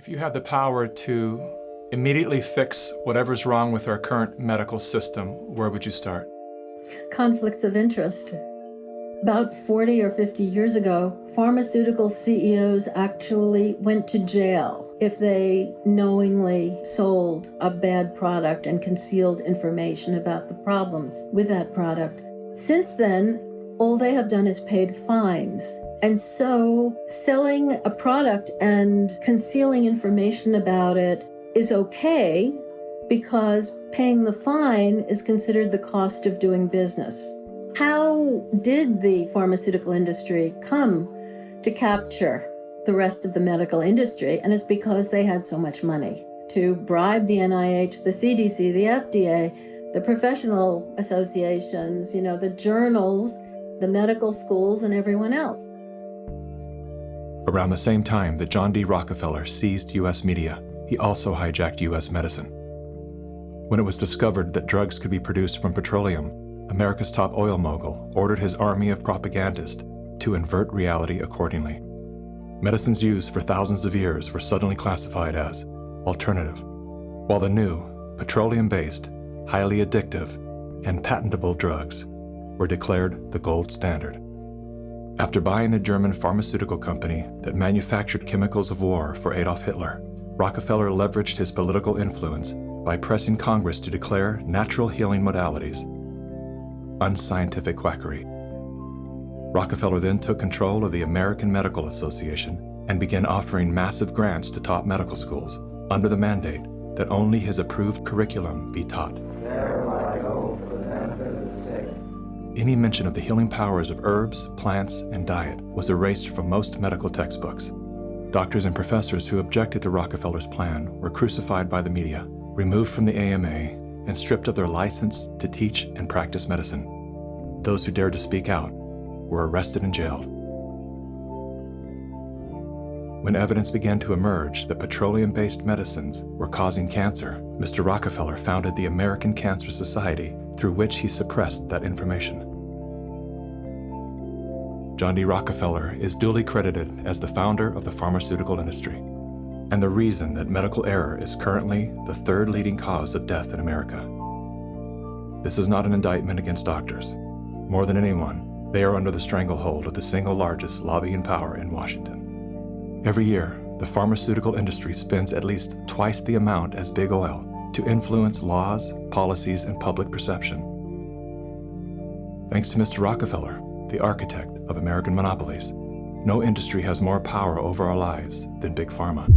If you had the power to immediately fix whatever's wrong with our current medical system, where would you start? Conflicts of interest. About 40 or 50 years ago, pharmaceutical CEOs actually went to jail if they knowingly sold a bad product and concealed information about the problems with that product. Since then, all they have done is paid fines. And so selling a product and concealing information about it is okay because paying the fine is considered the cost of doing business. How did the pharmaceutical industry come to capture the rest of the medical industry? And it's because they had so much money to bribe the NIH, the CDC, the FDA, the professional associations, the journals, the medical schools, and everyone else. Around the same time that John D. Rockefeller seized U.S. media, he also hijacked U.S. medicine. When it was discovered that drugs could be produced from petroleum, America's top oil mogul ordered his army of propagandists to invert reality accordingly. Medicines used for thousands of years were suddenly classified as alternative, while the new, petroleum-based, highly addictive, and patentable drugs were declared the gold standard. After buying the German pharmaceutical company that manufactured chemicals of war for Adolf Hitler, Rockefeller leveraged his political influence by pressing Congress to declare natural healing modalities unscientific quackery. Rockefeller then took control of the American Medical Association and began offering massive grants to top medical schools under the mandate that only his approved curriculum be taught. Any mention of the healing powers of herbs, plants, and diet was erased from most medical textbooks. Doctors and professors who objected to Rockefeller's plan were crucified by the media, removed from the AMA, and stripped of their license to teach and practice medicine. Those who dared to speak out were arrested and jailed. When evidence began to emerge that petroleum-based medicines were causing cancer, Mr. Rockefeller founded the American Cancer Society, through which he suppressed that information. John D. Rockefeller is duly credited as the founder of the pharmaceutical industry, and the reason that medical error is currently the third leading cause of death in America. This is not an indictment against doctors. More than anyone, they are under the stranglehold of the single largest lobbying power in Washington. Every year, the pharmaceutical industry spends at least twice the amount as big oil to influence laws, policies, and public perception. Thanks to Mr. Rockefeller, the architect of American monopolies, no industry has more power over our lives than Big Pharma.